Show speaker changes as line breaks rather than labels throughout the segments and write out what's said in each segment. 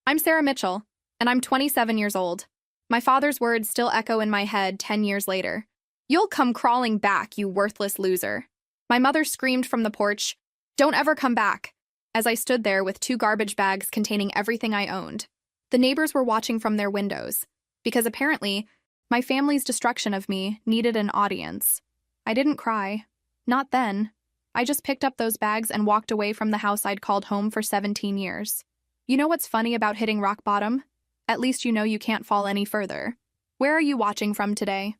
I'm Sarah Mitchell, and I'm 27 years old. My father's words still echo in my head 10 years later. You'll come crawling back, you worthless loser. My mother screamed from the porch, "Don't ever come back," as I stood there with two garbage bags containing everything I owned. The neighbors were watching from their windows, because apparently, my family's destruction of me needed an audience. I didn't cry. Not then. I just picked up those bags and walked away from the house I'd called home for 17 years. You know what's funny about hitting rock bottom? At least you know you can't fall any further. Where are you watching from today?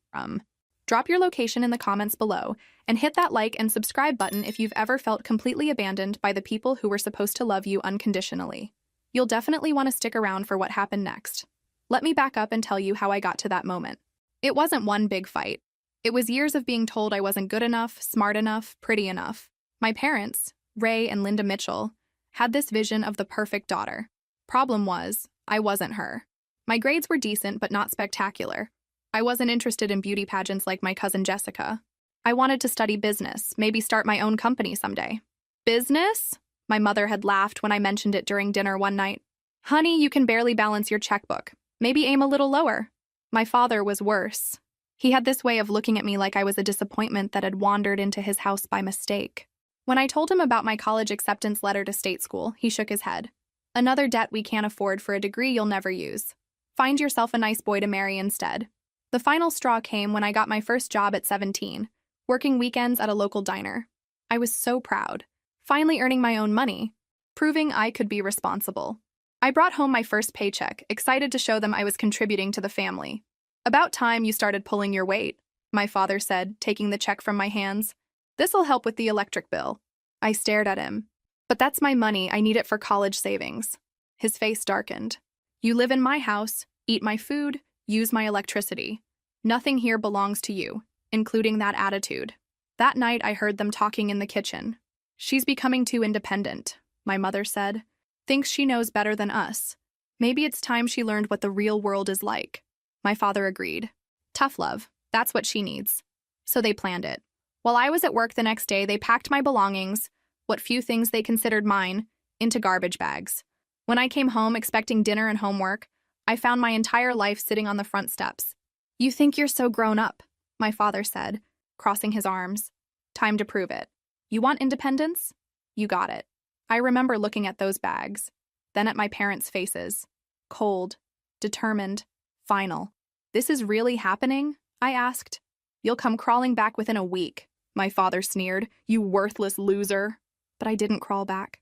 Drop your location in the comments below, and hit that like and subscribe button if you've ever felt completely abandoned by the people who were supposed to love you unconditionally. You'll definitely want to stick around for what happened next. Let me back up and tell you how I got to that moment. It wasn't one big fight. It was years of being told I wasn't good enough, smart enough, pretty enough. My parents, Ray and Linda Mitchell, had this vision of the perfect daughter. Problem was, I wasn't her. My grades were decent but not spectacular. I wasn't interested in beauty pageants like my cousin Jessica. I wanted to study business, maybe start my own company someday. Business? My mother had laughed when I mentioned it during dinner one night. Honey, you can barely balance your checkbook. Maybe aim a little lower. My father was worse. He had this way of looking at me like I was a disappointment that had wandered into his house by mistake. When I told him about my college acceptance letter to state school, he shook his head. Another debt we can't afford for a degree you'll never use. Find yourself a nice boy to marry instead. The final straw came when I got my first job at 17, working weekends at a local diner. I was so proud, finally earning my own money, proving I could be responsible. I brought home my first paycheck, excited to show them I was contributing to the family. About time you started pulling your weight, my father said, taking the check from my hands. This'll help with the electric bill. I stared at him. But that's my money, I need it for college savings. His face darkened. You live in my house, eat my food, use my electricity. Nothing here belongs to you, including that attitude. That night I heard them talking in the kitchen. She's becoming too independent, my mother said. Thinks she knows better than us. Maybe it's time she learned what the real world is like. My father agreed. Tough love, that's what she needs. So they planned it. While I was at work the next day, they packed my belongings, what few things they considered mine, into garbage bags. When I came home expecting dinner and homework, I found my entire life sitting on the front steps. You think you're so grown up, my father said, crossing his arms. Time to prove it. You want independence? You got it. I remember looking at those bags, then at my parents' faces. Cold, determined, final. This is really happening? I asked. You'll come crawling back within a week, my father sneered. You worthless loser. But I didn't crawl back.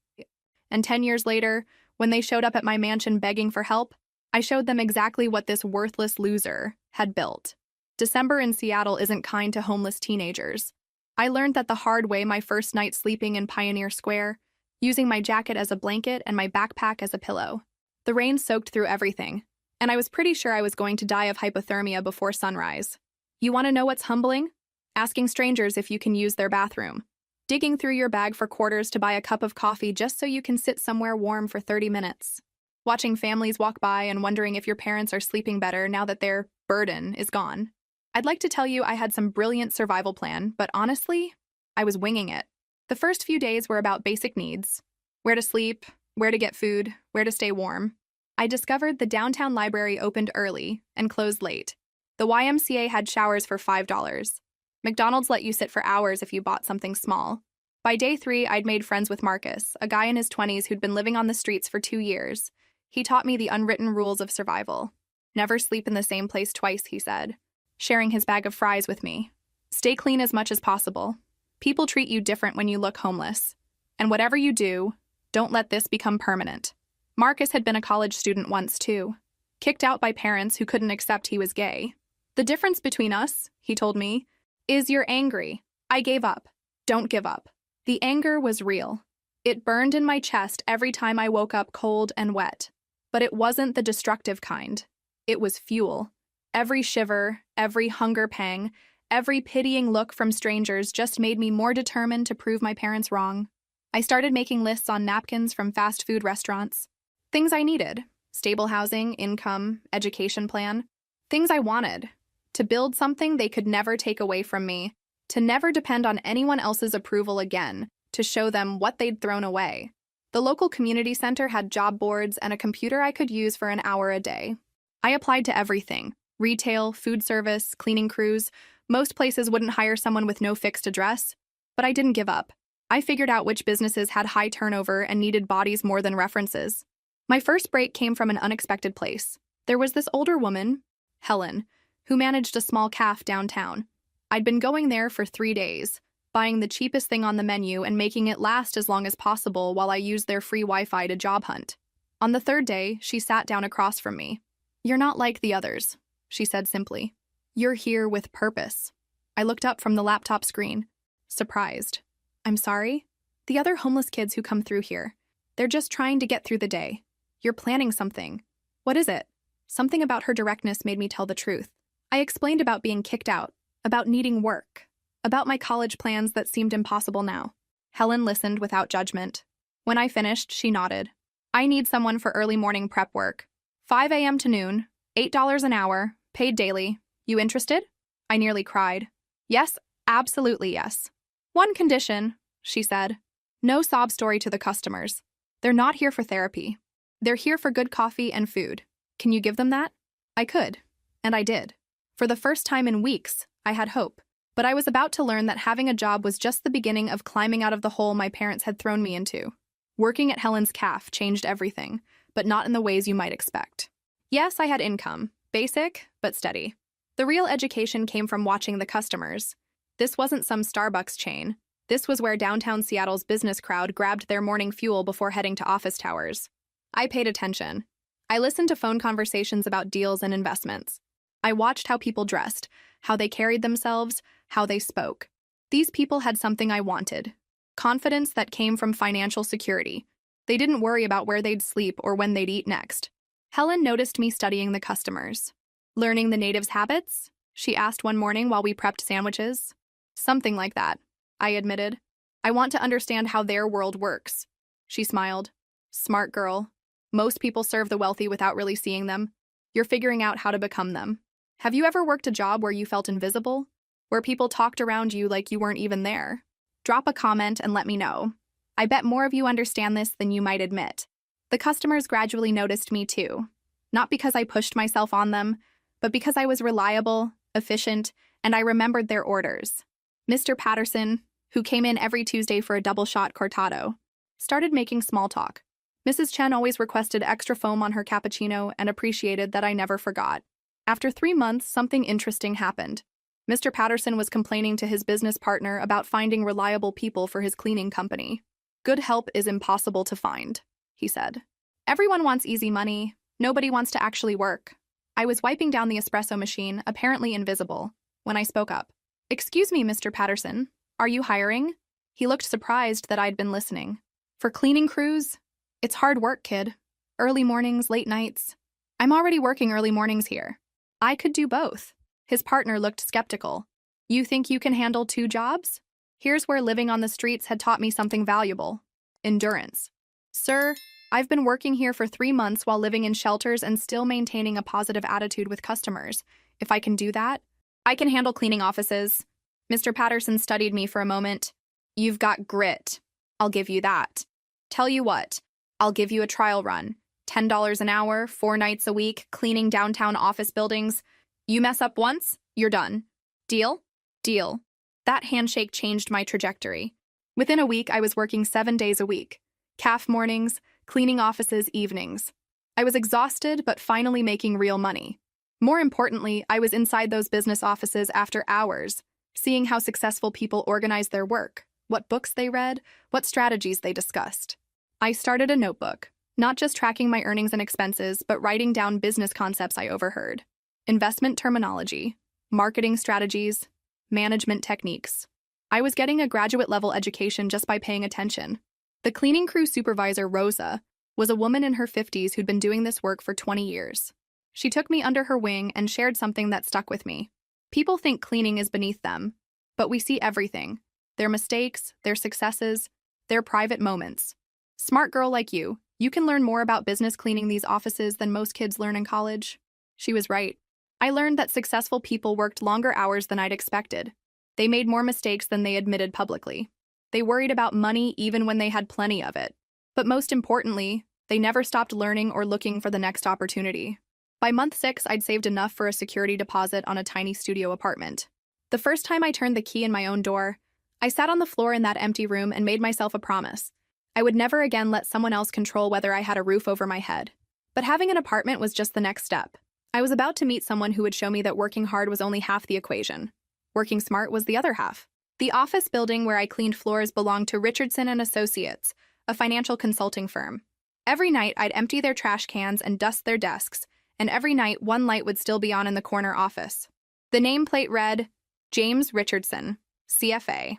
And 10 years later, when they showed up at my mansion begging for help, I showed them exactly what this worthless loser had built. December in Seattle isn't kind to homeless teenagers. I learned that the hard way my first night sleeping in Pioneer Square, using my jacket as a blanket and my backpack as a pillow. The rain soaked through everything, and I was pretty sure I was going to die of hypothermia before sunrise. You want to know what's humbling? Asking strangers if you can use their bathroom. Digging through your bag for quarters to buy a cup of coffee just so you can sit somewhere warm for 30 minutes. Watching families walk by and wondering if your parents are sleeping better now that their burden is gone. I'd like to tell you I had some brilliant survival plan, but honestly, I was winging it. The first few days were about basic needs. Where to sleep, where to get food, where to stay warm. I discovered the downtown library opened early and closed late. The YMCA had showers for $5. McDonald's let you sit for hours if you bought something small. By day 3, I'd made friends with Marcus, a guy in his 20s who'd been living on the streets for 2 years. He taught me the unwritten rules of survival. Never sleep in the same place twice, he said, sharing his bag of fries with me. Stay clean as much as possible. People treat you different when you look homeless. And whatever you do, don't let this become permanent. Marcus had been a college student once, too. Kicked out by parents who couldn't accept he was gay. The difference between us, he told me, is you're angry. I gave up. Don't give up. The anger was real. It burned in my chest every time I woke up cold and wet. But it wasn't the destructive kind. It was fuel. Every shiver, every hunger pang, every pitying look from strangers just made me more determined to prove my parents wrong. I started making lists on napkins from fast food restaurants. Things I needed. Stable housing, income, education plan. Things I wanted. To build something they could never take away from me. To never depend on anyone else's approval again. To show them what they'd thrown away. The local community center had job boards and a computer I could use for an hour a day. I applied to everything: retail, food service, cleaning crews. Most places wouldn't hire someone with no fixed address, but I didn't give up. I figured out which businesses had high turnover and needed bodies more than references. My first break came from an unexpected place. There was this older woman, Helen, who managed a small cafe downtown. I'd been going there for 3 days, buying the cheapest thing on the menu and making it last as long as possible while I used their free Wi-Fi to job hunt. On the third day, she sat down across from me. "You're not like the others," she said simply. "You're here with purpose." I looked up from the laptop screen, surprised. "I'm sorry?" "The other homeless kids who come through here. They're just trying to get through the day. You're planning something." "What is it?" Something about her directness made me tell the truth. I explained about being kicked out, about needing work, about my college plans that seemed impossible now. Helen listened without judgment. When I finished, she nodded. "I need someone for early morning prep work. 5 a.m. to noon, $8 an hour, paid daily. You interested?" I nearly cried. "Yes, absolutely yes." "One condition," she said. "No sob story to the customers. They're not here for therapy. They're here for good coffee and food. Can you give them that?" I could, and I did. For the first time in weeks, I had hope. But I was about to learn that having a job was just the beginning of climbing out of the hole my parents had thrown me into. Working at Helen's Cafe changed everything, but not in the ways you might expect. Yes, I had income, basic, but steady. The real education came from watching the customers. This wasn't some Starbucks chain. This was where downtown Seattle's business crowd grabbed their morning fuel before heading to office towers. I paid attention. I listened to phone conversations about deals and investments. I watched how people dressed, how they carried themselves, how they spoke. These people had something I wanted: confidence that came from financial security. They didn't worry about where they'd sleep or when they'd eat next. Helen noticed me studying the customers. "Learning the natives' habits?" she asked one morning while we prepped sandwiches. "Something like that," I admitted. "I want to understand how their world works." She smiled. "Smart girl. Most people serve the wealthy without really seeing them. You're figuring out how to become them. Have you ever worked a job where you felt invisible? Where people talked around you like you weren't even there? Drop a comment and let me know. I bet more of you understand this than you might admit." The customers gradually noticed me too. Not because I pushed myself on them, but because I was reliable, efficient, and I remembered their orders. Mr. Patterson, who came in every Tuesday for a double-shot cortado, started making small talk. Mrs. Chen always requested extra foam on her cappuccino and appreciated that I never forgot. After 3 months, something interesting happened. Mr. Patterson was complaining to his business partner about finding reliable people for his cleaning company. "Good help is impossible to find," he said. "Everyone wants easy money. Nobody wants to actually work." I was wiping down the espresso machine, apparently invisible, when I spoke up. "Excuse me, Mr. Patterson. Are you hiring?" He looked surprised that I'd been listening. "For cleaning crews? It's hard work, kid. Early mornings, late nights. I'm already working early mornings here." I could do both. His partner looked skeptical. "You think you can handle 2 jobs?" Here's where living on the streets had taught me something valuable: endurance. "Sir, I've been working here for 3 months while living in shelters and still maintaining a positive attitude with customers. If I can do that, I can handle cleaning offices." Mr. Patterson studied me for a moment. "You've got grit. I'll give you that. Tell you what, I'll give you a trial run. $10 an hour, 4 nights a week, cleaning downtown office buildings. You mess up once, you're done. Deal?" "Deal." That handshake changed my trajectory. Within a week, I was working 7 days a week. Cafe mornings, cleaning offices evenings. I was exhausted, but finally making real money. More importantly, I was inside those business offices after hours, seeing how successful people organized their work, what books they read, what strategies they discussed. I started a notebook, not just tracking my earnings and expenses, but writing down business concepts I overheard: investment terminology, marketing strategies, management techniques. I was getting a graduate-level education just by paying attention. The cleaning crew supervisor, Rosa, was a woman in her 50s who'd been doing this work for 20 years. She took me under her wing and shared something that stuck with me. People think cleaning is beneath them, but we see everything: their mistakes, their successes, their private moments. "Smart girl like you can learn more about business cleaning these offices than most kids learn in college." She was right. I learned that successful people worked longer hours than I'd expected. They made more mistakes than they admitted publicly. They worried about money even when they had plenty of it. But most importantly, they never stopped learning or looking for the next opportunity. By month 6, I'd saved enough for a security deposit on a tiny studio apartment. The first time I turned the key in my own door, I sat on the floor in that empty room and made myself a promise. I would never again let someone else control whether I had a roof over my head. But having an apartment was just the next step. I was about to meet someone who would show me that working hard was only half the equation. Working smart was the other half. The office building where I cleaned floors belonged to Richardson and Associates, a financial consulting firm. Every night, I'd empty their trash cans and dust their desks, and every night, one light would still be on in the corner office. The nameplate read, James Richardson, CFA.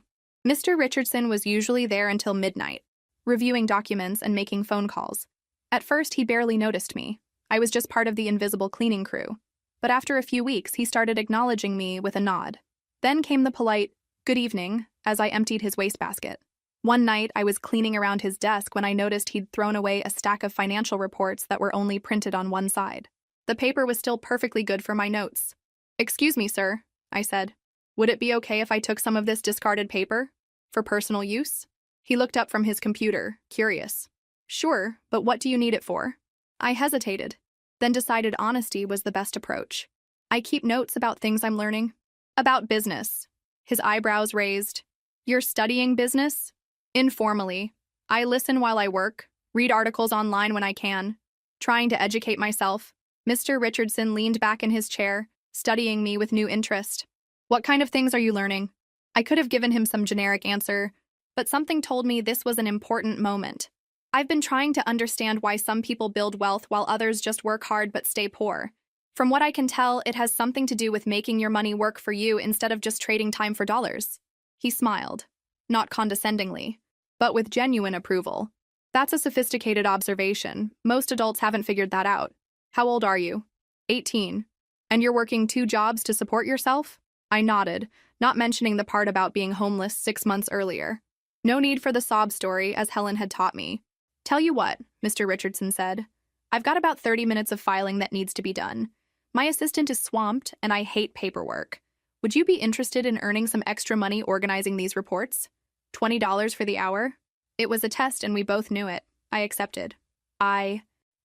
Mr. Richardson was usually there until midnight, reviewing documents and making phone calls. At first, he barely noticed me. I was just part of the invisible cleaning crew. But after a few weeks, he started acknowledging me with a nod. Then came the polite, good evening, as I emptied his wastebasket. One night, I was cleaning around his desk when I noticed he'd thrown away a stack of financial reports that were only printed on one side. The paper was still perfectly good for my notes. "Excuse me, sir," I said. "Would it be okay if I took some of this discarded paper? For personal use?" He looked up from his computer, curious. "Sure, but what do you need it for?" I hesitated, then decided honesty was the best approach. "I keep notes about things I'm learning." "About business." His eyebrows raised. "You're studying business?" "Informally. I listen while I work, read articles online when I can. Trying to educate myself." Mr. Richardson leaned back in his chair, studying me with new interest. "What kind of things are you learning?" I could have given him some generic answer, but something told me this was an important moment. I've been trying to understand why some people build wealth while others just work hard but stay poor. From what I can tell, it has something to do with making your money work for you instead of just trading time for dollars. He smiled, not condescendingly, but with genuine approval. "That's a sophisticated observation. Most adults haven't figured that out. How old are you?" 18. "And you're working 2 jobs to support yourself?" I nodded, not mentioning the part about being homeless 6 months earlier. No need for the sob story, as Helen had taught me. "Tell you what," Mr. Richardson said. "I've got about 30 minutes of filing that needs to be done. My assistant is swamped, and I hate paperwork. Would you be interested in earning some extra money organizing these reports? $20 for the hour?" It was a test, and we both knew it. I accepted. I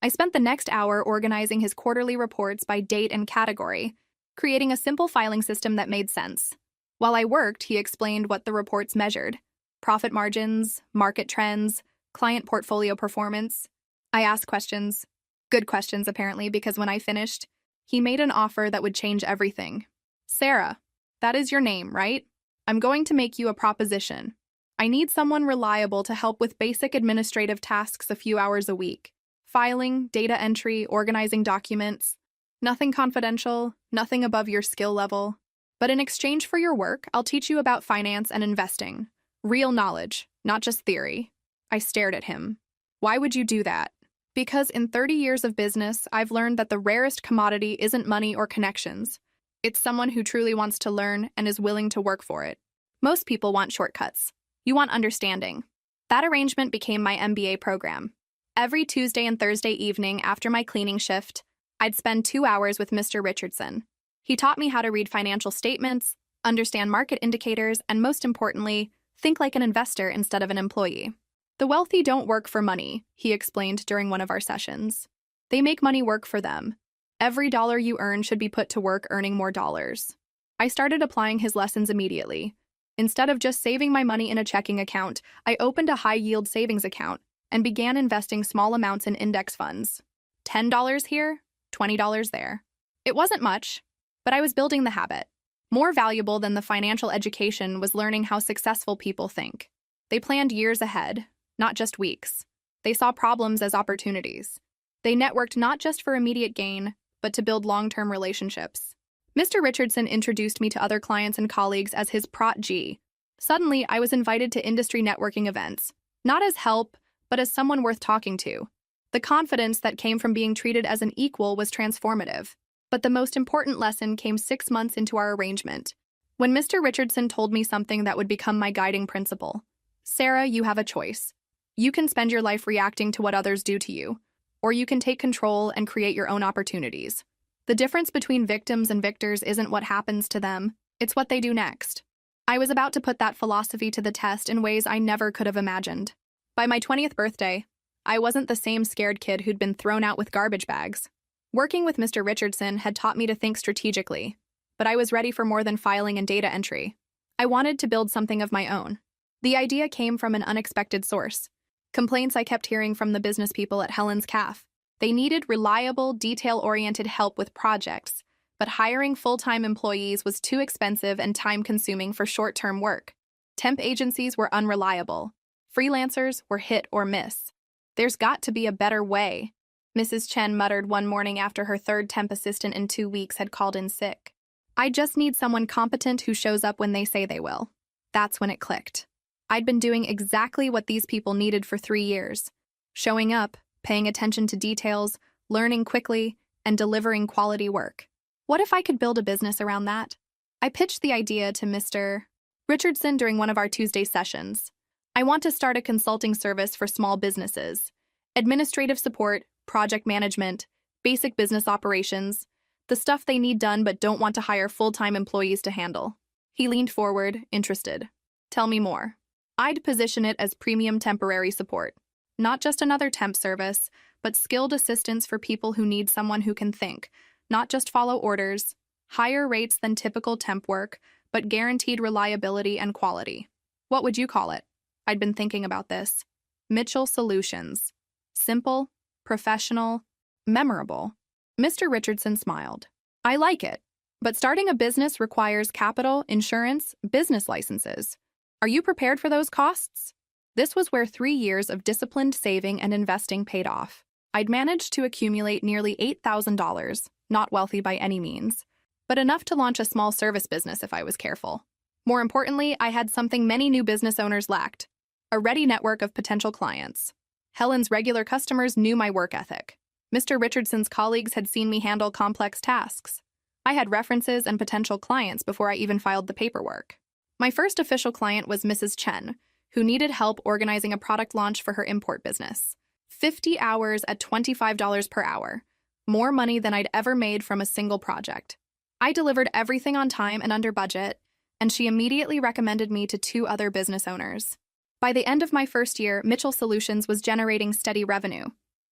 spent the next hour organizing his quarterly reports by date and category, creating a simple filing system that made sense. While I worked, he explained what the reports measured: profit margins, market trends, client portfolio performance. I asked questions. Good questions, apparently, because when I finished, he made an offer that would change everything. "Sarah, that is your name, right? I'm going to make you a proposition. I need someone reliable to help with basic administrative tasks a few hours a week. Filing, data entry, organizing documents. Nothing confidential, nothing above your skill level. But in exchange for your work, I'll teach you about finance and investing. Real knowledge, not just theory." I stared at him. "Why would you do that?" "Because in 30 years of business, I've learned that the rarest commodity isn't money or connections. It's someone who truly wants to learn and is willing to work for it. Most people want shortcuts. You want understanding." That arrangement became my MBA program. Every Tuesday and Thursday evening after my cleaning shift, I'd spend 2 hours with Mr. Richardson. He taught me how to read financial statements, understand market indicators, and most importantly, think like an investor instead of an employee. "The wealthy don't work for money," he explained during one of our sessions. "They make money work for them. Every dollar you earn should be put to work earning more dollars." I started applying his lessons immediately. Instead of just saving my money in a checking account, I opened a high-yield savings account and began investing small amounts in index funds. $10 here, $20 there. It wasn't much, but I was building the habit. More valuable than the financial education was learning how successful people think. They planned years ahead, not just weeks. They saw problems as opportunities. They networked not just for immediate gain, but to build long-term relationships. Mr. Richardson introduced me to other clients and colleagues as his Prot G. Suddenly, I was invited to industry networking events, not as help, but as someone worth talking to. The confidence that came from being treated as an equal was transformative. But the most important lesson came 6 months into our arrangement, when Mr. Richardson told me something that would become my guiding principle. "Sarah, you have a choice. You can spend your life reacting to what others do to you, or you can take control and create your own opportunities. The difference between victims and victors isn't what happens to them, it's what they do next." I was about to put that philosophy to the test in ways I never could have imagined. By my 20th birthday, I wasn't the same scared kid who'd been thrown out with garbage bags. Working with Mr. Richardson had taught me to think strategically, but I was ready for more than filing and data entry. I wanted to build something of my own. The idea came from an unexpected source. Complaints I kept hearing from the business people at Helen's Cafe. They needed reliable, detail-oriented help with projects, but hiring full-time employees was too expensive and time-consuming for short-term work. Temp agencies were unreliable. Freelancers were hit or miss. There's got to be a better way, Mrs. Chen muttered one morning after her third temp assistant in 2 weeks had called in sick. I just need someone competent who shows up when they say they will. That's when it clicked. I'd been doing exactly what these people needed for 3 years. Showing up, paying attention to details, learning quickly, and delivering quality work. What if I could build a business around that? I pitched the idea to Mr. Richardson during one of our Tuesday sessions. I want to start a consulting service for small businesses. Administrative support, project management, basic business operations, the stuff they need done but don't want to hire full-time employees to handle. He leaned forward, interested. Tell me more. I'd position it as premium temporary support. Not just another temp service, but skilled assistance for people who need someone who can think, not just follow orders, higher rates than typical temp work, but guaranteed reliability and quality. What would you call it? I'd been thinking about this. Mitchell Solutions. Simple, professional, memorable. Mr. Richardson smiled. I like it, but starting a business requires capital, insurance, business licenses. Are you prepared for those costs? This was where 3 years of disciplined saving and investing paid off. I'd managed to accumulate nearly $8,000, not wealthy by any means, but enough to launch a small service business if I was careful. More importantly, I had something many new business owners lacked: a ready network of potential clients. Helen's regular customers knew my work ethic. Mr. Richardson's colleagues had seen me handle complex tasks. I had references and potential clients before I even filed the paperwork. My first official client was Mrs. Chen, who needed help organizing a product launch for her import business. 50 hours at $25 per hour, more money than I'd ever made from a single project. I delivered everything on time and under budget, and she immediately recommended me to 2 other business owners. By the end of my first year, Mitchell Solutions was generating steady revenue.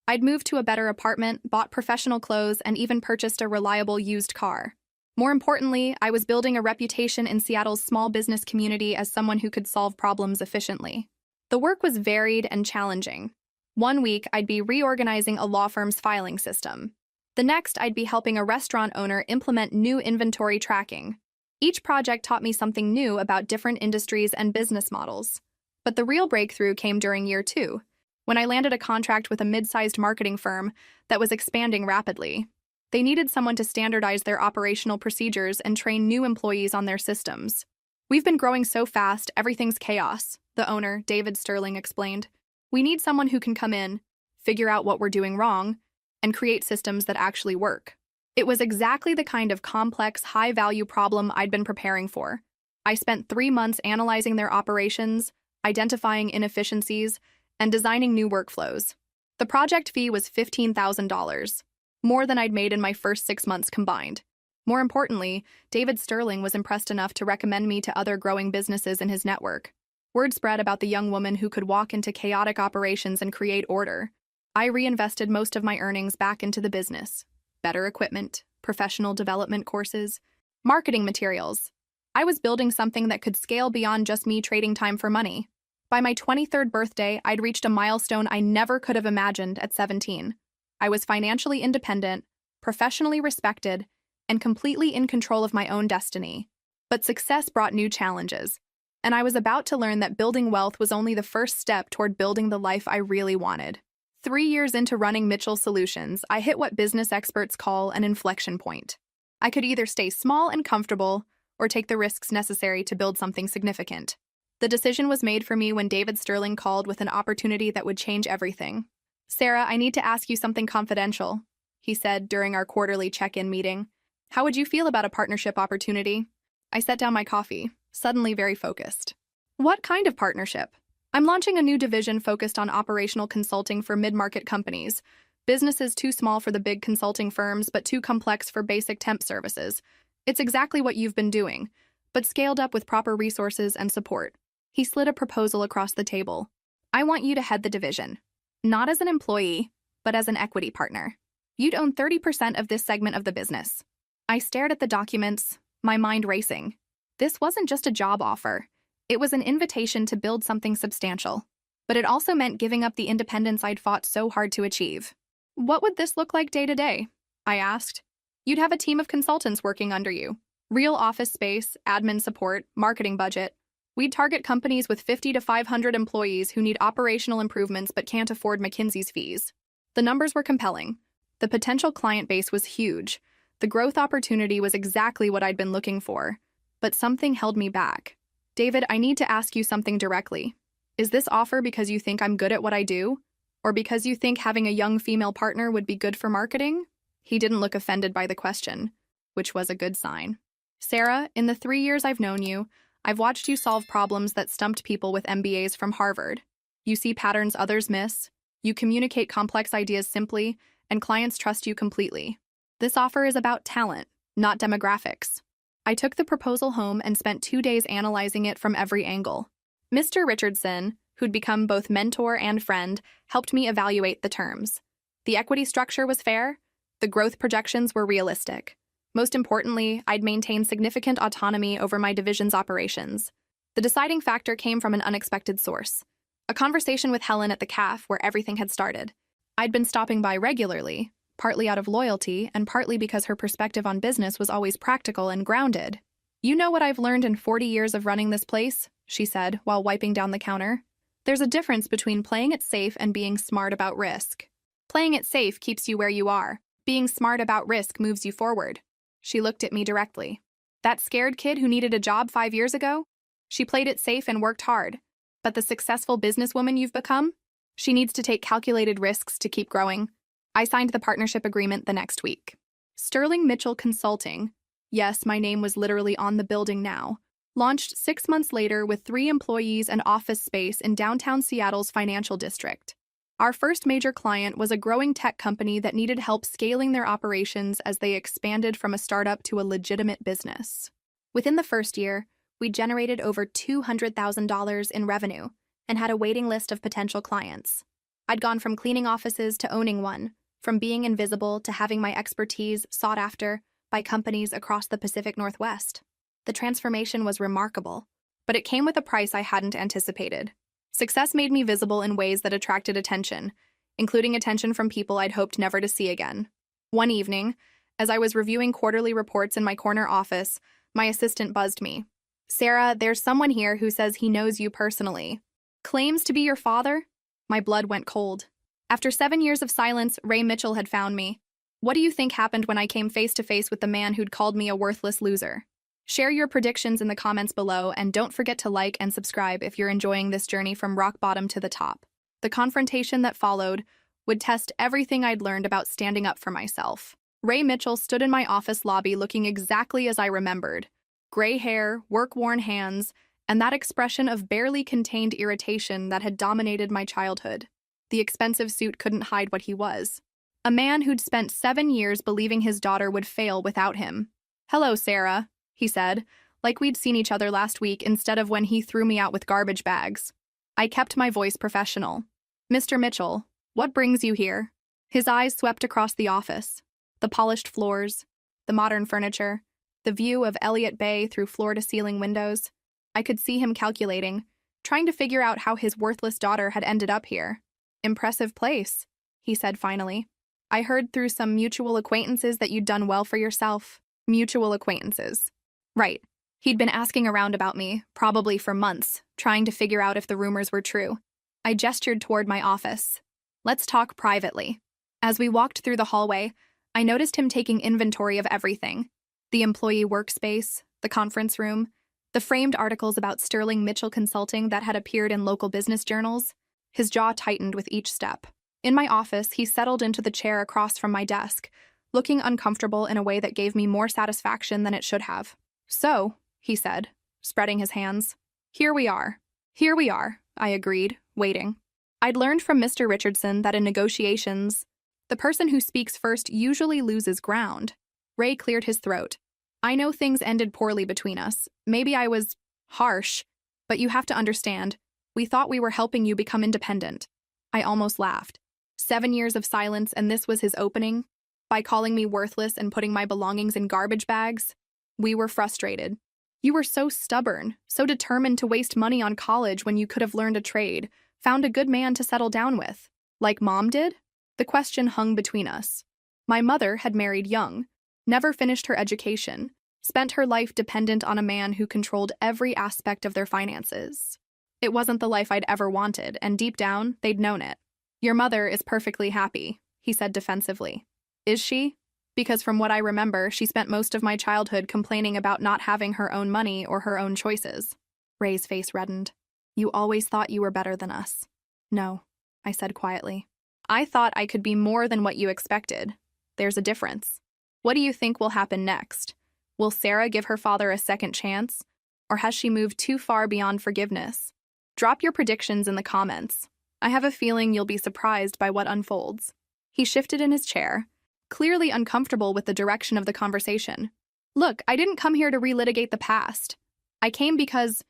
I'd moved to a better apartment, bought professional clothes, and even purchased a reliable used car. More importantly, I was building a reputation in Seattle's small business community as someone who could solve problems efficiently. The work was varied and challenging. One week, I'd be reorganizing a law firm's filing system. The next, I'd be helping a restaurant owner implement new inventory tracking. Each project taught me something new about different industries and business models. But the real breakthrough came during year 2, when I landed a contract with a mid-sized marketing firm that was expanding rapidly. They needed someone to standardize their operational procedures and train new employees on their systems. We've been growing so fast, everything's chaos, the owner, David Sterling, explained. We need someone who can come in, figure out what we're doing wrong, and create systems that actually work. It was exactly the kind of complex, high-value problem I'd been preparing for. I spent 3 months analyzing their operations, identifying inefficiencies, and designing new workflows. The project fee was $15,000. More than I'd made in my first 6 months combined. More importantly, David Sterling was impressed enough to recommend me to other growing businesses in his network. Word spread about the young woman who could walk into chaotic operations and create order. I reinvested most of my earnings back into the business. Better equipment, professional development courses, marketing materials. I was building something that could scale beyond just me trading time for money. By my 23rd birthday, I'd reached a milestone I never could have imagined at 17. I was financially independent, professionally respected, and completely in control of my own destiny. But success brought new challenges, and I was about to learn that building wealth was only the first step toward building the life I really wanted. 3 years into running Mitchell Solutions, I hit what business experts call an inflection point. I could either stay small and comfortable or take the risks necessary to build something significant. The decision was made for me when David Sterling called with an opportunity that would change everything. Sarah, I need to ask you something confidential, he said during our quarterly check-in meeting. How would you feel about a partnership opportunity? I set down my coffee, suddenly very focused. What kind of partnership? I'm launching a new division focused on operational consulting for mid-market companies. Businesses too small for the big consulting firms, but too complex for basic temp services. It's exactly what you've been doing, but scaled up with proper resources and support. He slid a proposal across the table. I want you to head the division. Not as an employee, but as an equity partner. You'd own 30% of this segment of the business. I stared at the documents, my mind racing. This wasn't just a job offer. It was an invitation to build something substantial. But it also meant giving up the independence I'd fought so hard to achieve. What would this look like day to day? I asked. You'd have a team of consultants working under you. Real office space, admin support, marketing budget. We'd target companies with 50 to 500 employees who need operational improvements but can't afford McKinsey's fees. The numbers were compelling. The potential client base was huge. The growth opportunity was exactly what I'd been looking for. But something held me back. David, I need to ask you something directly. Is this offer because you think I'm good at what I do? Or because you think having a young female partner would be good for marketing? He didn't look offended by the question, which was a good sign. Sarah, in the 3 years I've known you, I've watched you solve problems that stumped people with MBAs from Harvard. You see patterns others miss. You communicate complex ideas simply, and clients trust you completely. This offer is about talent, not demographics. I took the proposal home and spent 2 days analyzing it from every angle. Mr. Richardson, who'd become both mentor and friend, helped me evaluate the terms. The equity structure was fair. The growth projections were realistic. Most importantly, I'd maintained significant autonomy over my division's operations. The deciding factor came from an unexpected source. A conversation with Helen at the cafe where everything had started. I'd been stopping by regularly, partly out of loyalty and partly because her perspective on business was always practical and grounded. You know what I've learned in 40 years of running this place, she said while wiping down the counter. There's a difference between playing it safe and being smart about risk. Playing it safe keeps you where you are. Being smart about risk moves you forward. She looked at me directly. That scared kid who needed a job 5 years ago? She played it safe and worked hard. But the successful businesswoman you've become? She needs to take calculated risks to keep growing. I signed the partnership agreement the next week. Sterling Mitchell Consulting, yes, my name was literally on the building now, launched 6 months later with 3 employees and office space in downtown Seattle's financial district. Our first major client was a growing tech company that needed help scaling their operations as they expanded from a startup to a legitimate business. Within the first year, we generated over $200,000 in revenue and had a waiting list of potential clients. I'd gone from cleaning offices to owning one, from being invisible to having my expertise sought after by companies across the Pacific Northwest. The transformation was remarkable, but it came with a price I hadn't anticipated. Success made me visible in ways that attracted attention, including attention from people I'd hoped never to see again. One evening, as I was reviewing quarterly reports in my corner office, my assistant buzzed me. Sarah, there's someone here who says he knows you personally. Claims to be your father? My blood went cold. After 7 years of silence, Ray Mitchell had found me. What do you think happened when I came face to face with the man who'd called me a worthless loser? Share your predictions in the comments below, and don't forget to like and subscribe if you're enjoying this journey from rock bottom to the top. The confrontation that followed would test everything I'd learned about standing up for myself. Ray Mitchell stood in my office lobby looking exactly as I remembered. Gray hair, work-worn hands, and that expression of barely contained irritation that had dominated my childhood. The expensive suit couldn't hide what he was. A man who'd spent 7 years believing his daughter would fail without him. Hello, Sarah, he said, like we'd seen each other last week instead of when he threw me out with garbage bags. I kept my voice professional. Mr. Mitchell, what brings you here? His eyes swept across the office. The polished floors, the modern furniture, the view of Elliott Bay through floor-to-ceiling windows. I could see him calculating, trying to figure out how his worthless daughter had ended up here. Impressive place, he said finally. I heard through some mutual acquaintances that you'd done well for yourself. Mutual acquaintances. Right. He'd been asking around about me, probably for months, trying to figure out if the rumors were true. I gestured toward my office. Let's talk privately. As we walked through the hallway, I noticed him taking inventory of everything. The employee workspace, the conference room, the framed articles about Sterling Mitchell Consulting that had appeared in local business journals. His jaw tightened with each step. In my office, he settled into the chair across from my desk, looking uncomfortable in a way that gave me more satisfaction than it should have. So, he said, spreading his hands. Here we are. Here we are, I agreed, waiting. I'd learned from Mr. Richardson that in negotiations, the person who speaks first usually loses ground. Ray cleared his throat. I know things ended poorly between us. Maybe I was harsh, but you have to understand, we thought we were helping you become independent. I almost laughed. 7 years of silence, and this was his opening? By calling me worthless and putting my belongings in garbage bags? We were frustrated. You were so stubborn, so determined to waste money on college when you could have learned a trade, found a good man to settle down with. Like Mom did? The question hung between us. My mother had married young, never finished her education, spent her life dependent on a man who controlled every aspect of their finances. It wasn't the life I'd ever wanted, and deep down, they'd known it. Your mother is perfectly happy, he said defensively. Is she? Because from what I remember, she spent most of my childhood complaining about not having her own money or her own choices. Ray's face reddened. You always thought you were better than us. No, I said quietly. I thought I could be more than what you expected. There's a difference. What do you think will happen next? Will Sarah give her father a second chance? Or has she moved too far beyond forgiveness? Drop your predictions in the comments. I have a feeling you'll be surprised by what unfolds. He shifted in his chair, clearly uncomfortable with the direction of the conversation. Look, I didn't come here to relitigate the past. I came because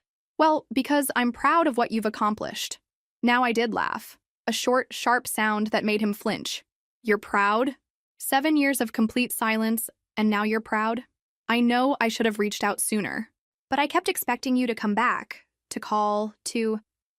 I'm proud of what you've accomplished. Now I did laugh. A short, sharp sound that made him flinch. You're proud? 7 years of complete silence, and now you're proud? I know I should have reached out sooner. But I kept expecting you to come back, to call,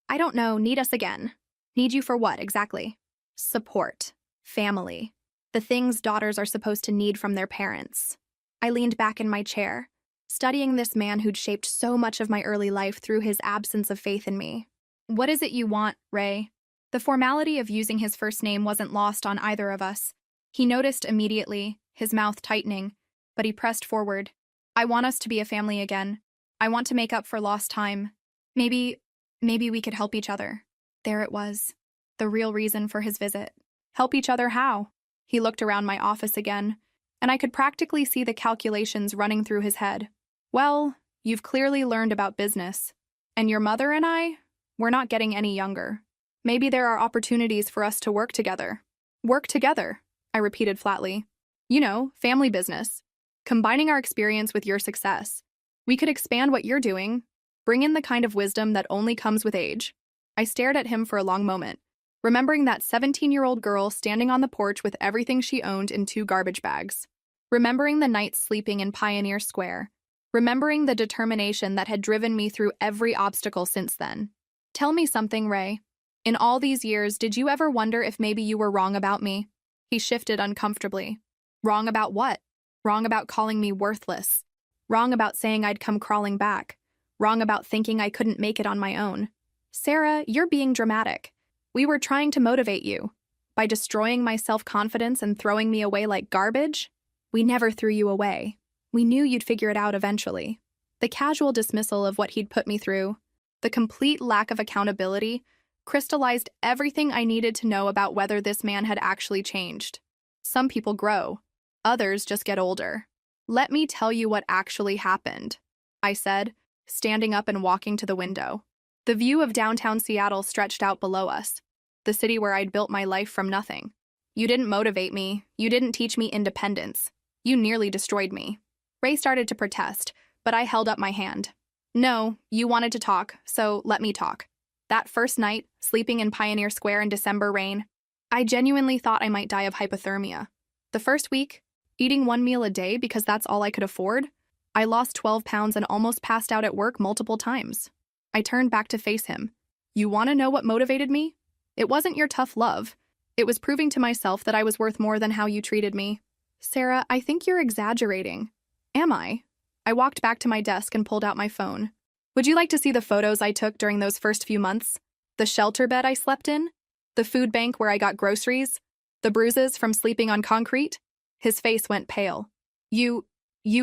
I don't know, need us again. Need you for what, exactly? Support. Family. The things daughters are supposed to need from their parents. I leaned back in my chair, studying this man who'd shaped so much of my early life through his absence of faith in me. What is it you want, Ray? The formality of using his first name wasn't lost on either of us. He noticed immediately, his mouth tightening, but he pressed forward. I want us to be a family again. I want to make up for lost time. Maybe we could help each other. There it was. The real reason for his visit. Help each other how? He looked around my office again, and I could practically see the calculations running through his head. Well, you've clearly learned about business. And your mother and I, we're not getting any younger. Maybe there are opportunities for us to work together. Work together, I repeated flatly. You know, family business. Combining our experience with your success. We could expand what you're doing, bring in the kind of wisdom that only comes with age. I stared at him for a long moment, remembering that 17-year-old girl standing on the porch with everything she owned in 2 garbage bags. Remembering the nights sleeping in Pioneer Square. Remembering the determination that had driven me through every obstacle since then. Tell me something, Ray. In all these years, did you ever wonder if maybe you were wrong about me? He shifted uncomfortably. Wrong about what? Wrong about calling me worthless. Wrong about saying I'd come crawling back. Wrong about thinking I couldn't make it on my own. Sarah, you're being dramatic. We were trying to motivate you. By destroying my self-confidence and throwing me away like garbage? We never threw you away. We knew you'd figure it out eventually. The casual dismissal of what he'd put me through, the complete lack of accountability, crystallized everything I needed to know about whether this man had actually changed. Some people grow. Others just get older. Let me tell you what actually happened, I said, standing up and walking to the window. The view of downtown Seattle stretched out below us, the city where I'd built my life from nothing. You didn't motivate me. You didn't teach me independence. You nearly destroyed me. Ray started to protest, but I held up my hand. No, you wanted to talk, so let me talk. That first night, sleeping in Pioneer Square in December rain, I genuinely thought I might die of hypothermia. The first week, eating 1 meal a day because that's all I could afford, I lost 12 pounds and almost passed out at work multiple times. I turned back to face him. You want to know what motivated me? It wasn't your tough love. It was proving to myself that I was worth more than how you treated me. Sarah, I think you're exaggerating. Am I? I walked back to my desk and pulled out my phone. Would you like to see the photos I took during those first few months? The shelter bed I slept in? The food bank where I got groceries? The bruises from sleeping on concrete? His face went pale. You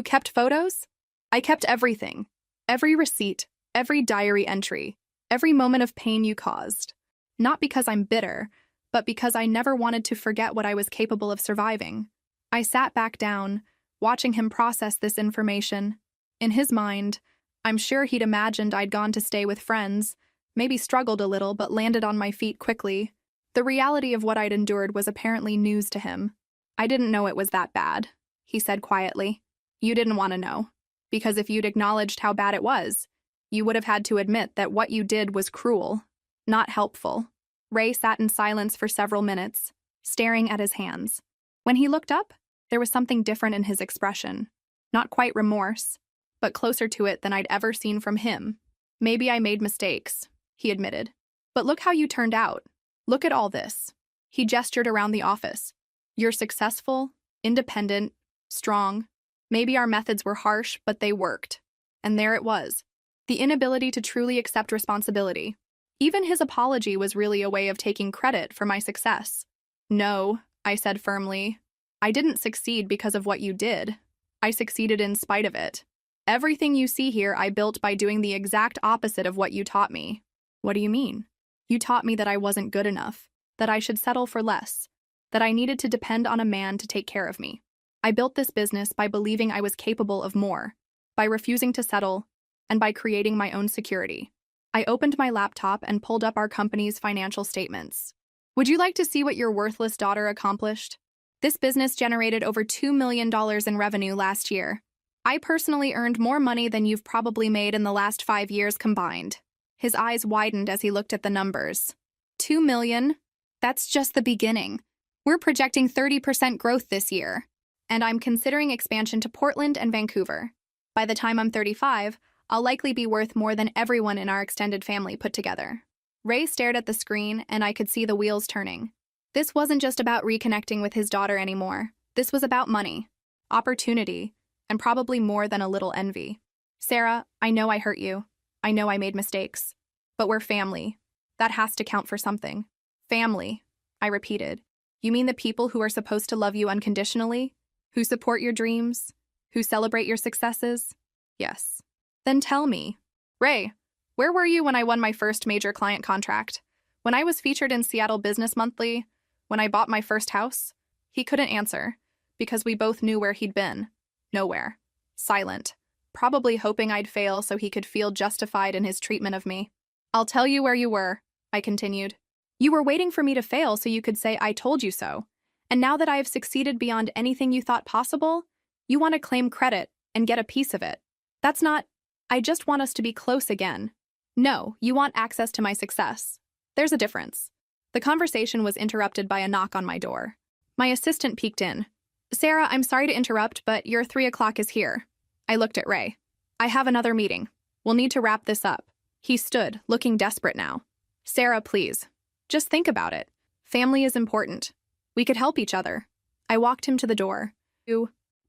kept photos? I kept everything. Every receipt, every diary entry, every moment of pain you caused. Not because I'm bitter, but because I never wanted to forget what I was capable of surviving. I sat back down, watching him process this information. In his mind, I'm sure he'd imagined I'd gone to stay with friends, maybe struggled a little but landed on my feet quickly. The reality of what I'd endured was apparently news to him. I didn't know it was that bad, he said quietly. You didn't want to know, because if you'd acknowledged how bad it was, you would have had to admit that what you did was cruel, not helpful. Ray sat in silence for several minutes, staring at his hands. When he looked up, there was something different in his expression. Not quite remorse, but closer to it than I'd ever seen from him. Maybe I made mistakes, he admitted. But look how you turned out. Look at all this. He gestured around the office. You're successful, independent, strong. Maybe our methods were harsh, but they worked. And there it was. The inability to truly accept responsibility. Even his apology was really a way of taking credit for my success. No, I said firmly. I didn't succeed because of what you did. I succeeded in spite of it. Everything you see here I built by doing the exact opposite of what you taught me. What do you mean? You taught me that I wasn't good enough, that I should settle for less, that I needed to depend on a man to take care of me. I built this business by believing I was capable of more, by refusing to settle, and by creating my own security. I opened my laptop and pulled up our company's financial statements. Would you like to see what your worthless daughter accomplished? This business generated over $2 million in revenue last year. I personally earned more money than you've probably made in the last 5 years combined. His eyes widened as he looked at the numbers. 2 million? That's just the beginning. We're projecting 30% growth this year. And I'm considering expansion to Portland and Vancouver. By the time I'm 35, I'll likely be worth more than everyone in our extended family put together. Ray stared at the screen, and I could see the wheels turning. This wasn't just about reconnecting with his daughter anymore. This was about money, opportunity, and probably more than a little envy. Sarah, I know I hurt you. I know I made mistakes. But we're family. That has to count for something. Family, I repeated. You mean the people who are supposed to love you unconditionally? Who support your dreams? Who celebrate your successes? Yes. Then tell me. Ray, where were you when I won my first major client contract? When I was featured in Seattle Business Monthly? When I bought my first house? He couldn't answer, because we both knew where he'd been. Nowhere. Silent. Probably hoping I'd fail so he could feel justified in his treatment of me. I'll tell you where you were, I continued. You were waiting for me to fail so you could say I told you so. And now that I have succeeded beyond anything you thought possible, you want to claim credit and get a piece of it. That's not... I just want us to be close again. No, you want access to my success. There's a difference. The conversation was interrupted by a knock on my door. My assistant peeked in. Sarah, I'm sorry to interrupt, but your 3 o'clock is here. I looked at Ray. I have another meeting. We'll need to wrap this up. He stood, looking desperate now. Sarah, please. Just think about it. Family is important. We could help each other. I walked him to the door.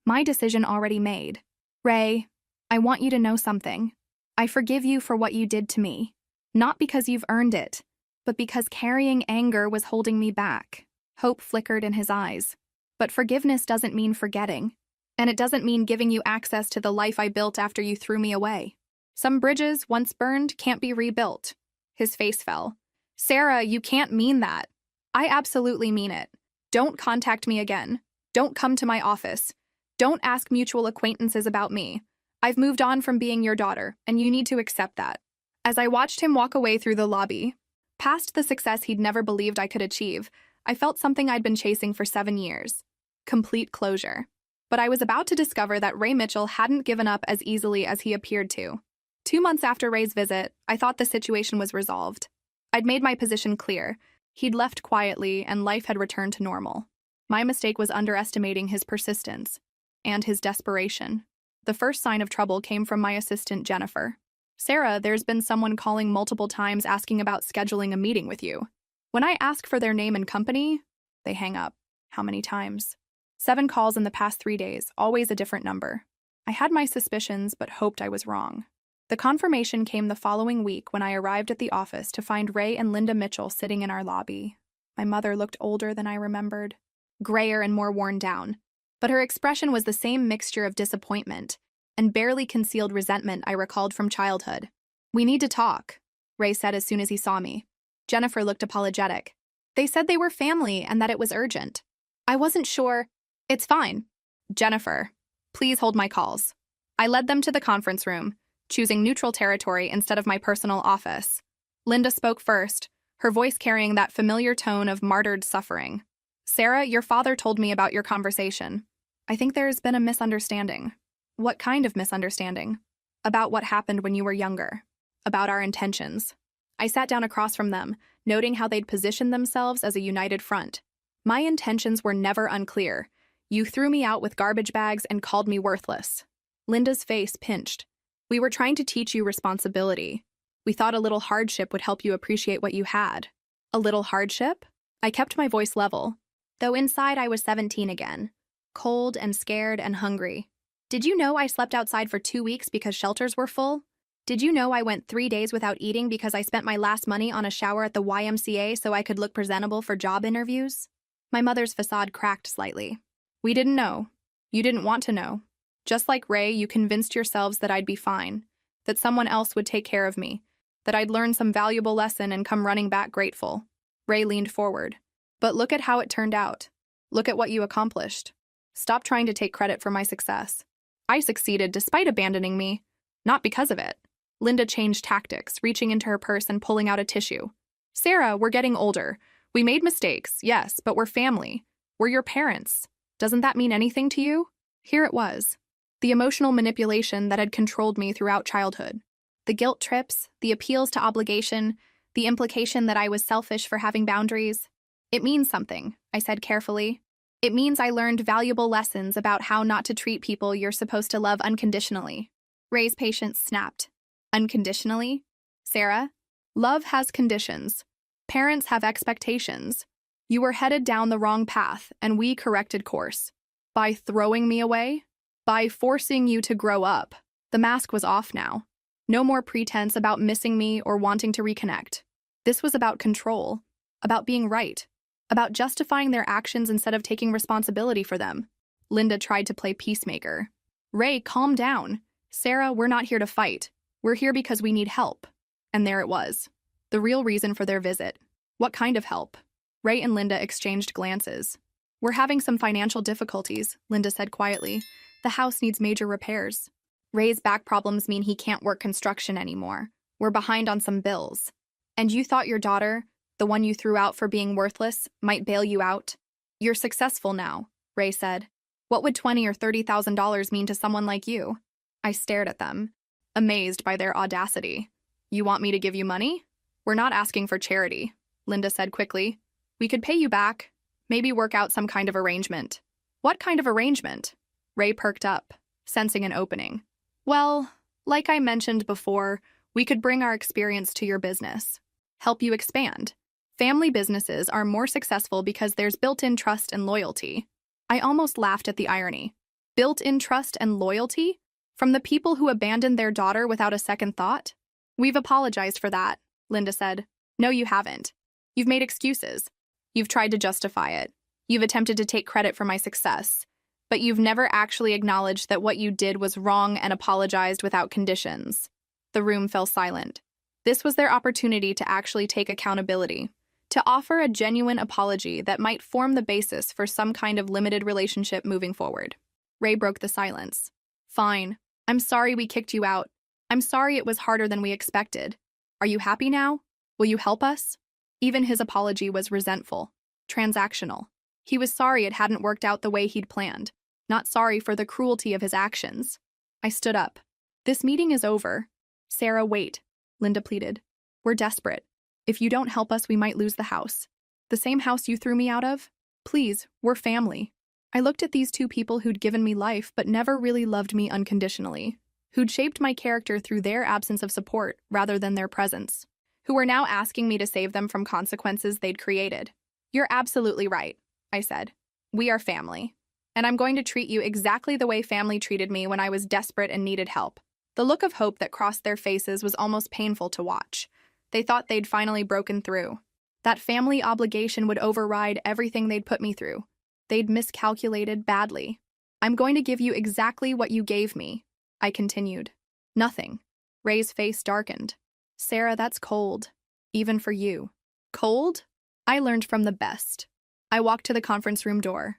My decision already made. Ray, I want you to know something. I forgive you for what you did to me. Not because you've earned it, but because carrying anger was holding me back. Hope flickered in his eyes. But forgiveness doesn't mean forgetting. And it doesn't mean giving you access to the life I built after you threw me away. Some bridges, once burned, can't be rebuilt. His face fell. Sarah, you can't mean that. I absolutely mean it. Don't contact me again. Don't come to my office. Don't ask mutual acquaintances about me. I've moved on from being your daughter, and you need to accept that. As I watched him walk away through the lobby, past the success he'd never believed I could achieve, I felt something I'd been chasing for 7 years. Complete closure. But I was about to discover that Ray Mitchell hadn't given up as easily as he appeared to. 2 months after Ray's visit, I thought the situation was resolved. I'd made my position clear. He'd left quietly, and life had returned to normal. My mistake was underestimating his persistence and his desperation. The first sign of trouble came from my assistant, Jennifer. Sarah, there's been someone calling multiple times asking about scheduling a meeting with you. When I ask for their name and company, they hang up. How many times? 7 calls in the past 3 days, always a different number. I had my suspicions, but hoped I was wrong. The confirmation came the following week when I arrived at the office to find Ray and Linda Mitchell sitting in our lobby. My mother looked older than I remembered, grayer and more worn down, but her expression was the same mixture of disappointment and barely concealed resentment I recalled from childhood. We need to talk, Ray said as soon as he saw me. Jennifer looked apologetic. They said they were family and that it was urgent. I wasn't sure. It's fine. Jennifer, please hold my calls. I led them to the conference room, choosing neutral territory instead of my personal office. Linda spoke first, her voice carrying that familiar tone of martyred suffering. Sarah, your father told me about your conversation. I think there's been a misunderstanding. What kind of misunderstanding? About what happened when you were younger. About our intentions. I sat down across from them, noting how they'd positioned themselves as a united front. My intentions were never unclear. You threw me out with garbage bags and called me worthless. Linda's face pinched. We were trying to teach you responsibility. We thought a little hardship would help you appreciate what you had. A little hardship? I kept my voice level, though inside I was 17 again, cold and scared and hungry. Did you know I slept outside for 2 weeks because shelters were full? Did you know I went 3 days without eating because I spent my last money on a shower at the YMCA so I could look presentable for job interviews? My mother's facade cracked slightly. We didn't know. You didn't want to know. Just like Ray, you convinced yourselves that I'd be fine, that someone else would take care of me, that I'd learn some valuable lesson and come running back grateful. Ray leaned forward. But look at how it turned out. Look at what you accomplished. Stop trying to take credit for my success. I succeeded despite abandoning me, not because of it. Linda changed tactics, reaching into her purse and pulling out a tissue. Sarah, we're getting older. We made mistakes, yes, but we're family. We're your parents. Doesn't that mean anything to you? Here it was. The emotional manipulation that had controlled me throughout childhood. The guilt trips, the appeals to obligation, the implication that I was selfish for having boundaries. It means something, I said carefully. It means I learned valuable lessons about how not to treat people you're supposed to love unconditionally. Ray's patience snapped. Unconditionally? Sarah, love has conditions. Parents have expectations. You were headed down the wrong path, and we corrected course. By throwing me away? By forcing you to grow up. The mask was off now. No more pretense about missing me or wanting to reconnect. This was about control, about being right, about justifying their actions instead of taking responsibility for them. Linda tried to play peacemaker. Ray, calm down. Sarah, we're not here to fight. We're here because we need help. And there it was. The real reason for their visit. What kind of help? Ray and Linda exchanged glances. We're having some financial difficulties, Linda said quietly. The house needs major repairs. Ray's back problems mean he can't work construction anymore. We're behind on some bills. And you thought your daughter, the one you threw out for being worthless, might bail you out? You're successful now, Ray said. What would $20,000 or $30,000 mean to someone like you? I stared at them, amazed by their audacity. You want me to give you money? We're not asking for charity, Linda said quickly. We could pay you back, maybe work out some kind of arrangement. What kind of arrangement? Ray perked up, sensing an opening. Well, like I mentioned before, we could bring our experience to your business. Help you expand. Family businesses are more successful because there's built-in trust and loyalty. I almost laughed at the irony. Built-in trust and loyalty? From the people who abandoned their daughter without a second thought? We've apologized for that, Linda said. No, you haven't. You've made excuses. You've tried to justify it. You've attempted to take credit for my success. But you've never actually acknowledged that what you did was wrong and apologized without conditions. The room fell silent. This was their opportunity to actually take accountability, to offer a genuine apology that might form the basis for some kind of limited relationship moving forward. Ray broke the silence. Fine. I'm sorry we kicked you out. I'm sorry it was harder than we expected. Are you happy now? Will you help us? Even his apology was resentful, transactional. He was sorry it hadn't worked out the way he'd planned, not sorry for the cruelty of his actions. I stood up. This meeting is over. Sarah, wait, Linda pleaded. We're desperate. If you don't help us, we might lose the house. The same house you threw me out of? Please, we're family. I looked at these two people who'd given me life but never really loved me unconditionally, who'd shaped my character through their absence of support rather than their presence, who were now asking me to save them from consequences they'd created. You're absolutely right, I said. We are family. And I'm going to treat you exactly the way family treated me when I was desperate and needed help. The look of hope that crossed their faces was almost painful to watch. They thought they'd finally broken through. That family obligation would override everything they'd put me through. They'd miscalculated badly. I'm going to give you exactly what you gave me, I continued. Nothing. Ray's face darkened. Sarah, that's cold. Even for you. Cold? I learned from the best. I walked to the conference room door.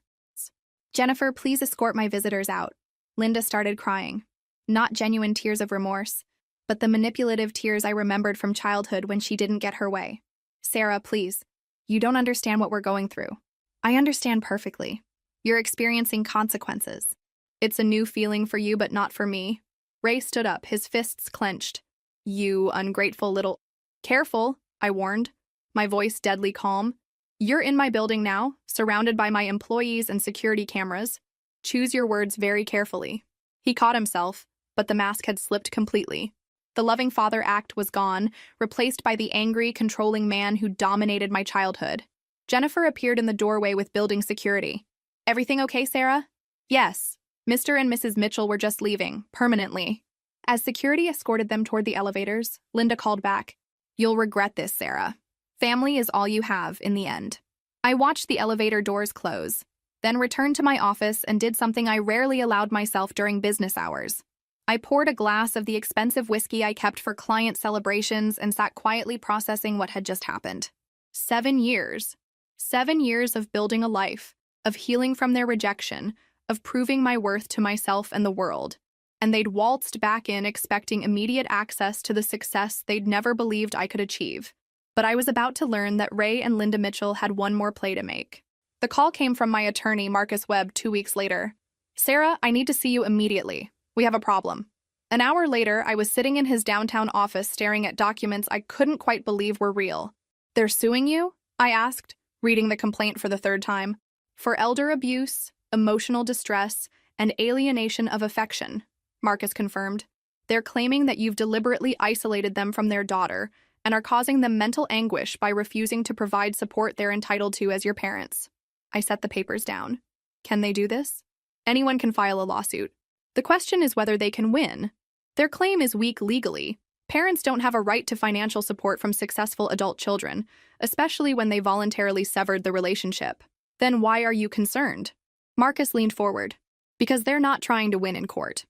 Jennifer, please escort my visitors out. Linda started crying. Not genuine tears of remorse, but the manipulative tears I remembered from childhood when she didn't get her way. Sarah, please. You don't understand what we're going through. I understand perfectly. You're experiencing consequences. It's a new feeling for you, but not for me. Ray stood up, his fists clenched. You ungrateful little... Careful, I warned. my voice deadly calm. You're in my building now, surrounded by my employees and security cameras. Choose your words very carefully. He caught himself, but the mask had slipped completely. The loving father act was gone, replaced by the angry, controlling man who dominated my childhood. Jennifer appeared in the doorway with building security. Everything okay, Sarah? Yes. Mr. and Mrs. Mitchell were just leaving, permanently. As security escorted them toward the elevators, Linda called back, "You'll regret this, Sarah. Family is all you have in the end." I watched the elevator doors close, then returned to my office and did something I rarely allowed myself during business hours. I poured a glass of the expensive whiskey I kept for client celebrations and sat quietly processing what had just happened. 7 years. 7 years of building a life, of healing from their rejection, of proving my worth to myself and the world. And they'd waltzed back in expecting immediate access to the success they'd never believed I could achieve. But I was about to learn that Ray and Linda Mitchell had one more play to make. The call came from my attorney, Marcus Webb, 2 weeks later. "Sarah, I need to see you immediately. We have a problem." An hour later, I was sitting in his downtown office staring at documents I couldn't quite believe were real. "They're suing you?" I asked, reading the complaint for the third time. "For elder abuse, emotional distress, and alienation of affection," Marcus confirmed. "They're claiming that you've deliberately isolated them from their daughter and are causing them mental anguish by refusing to provide support they're entitled to as your parents." I set the papers down. Can they do this? Anyone can file a lawsuit. The question is whether they can win. Their claim is weak legally. Parents don't have a right to financial support from successful adult children, especially when they voluntarily severed the relationship. Then why are you concerned? Marcus leaned forward. Because they're not trying to win in court.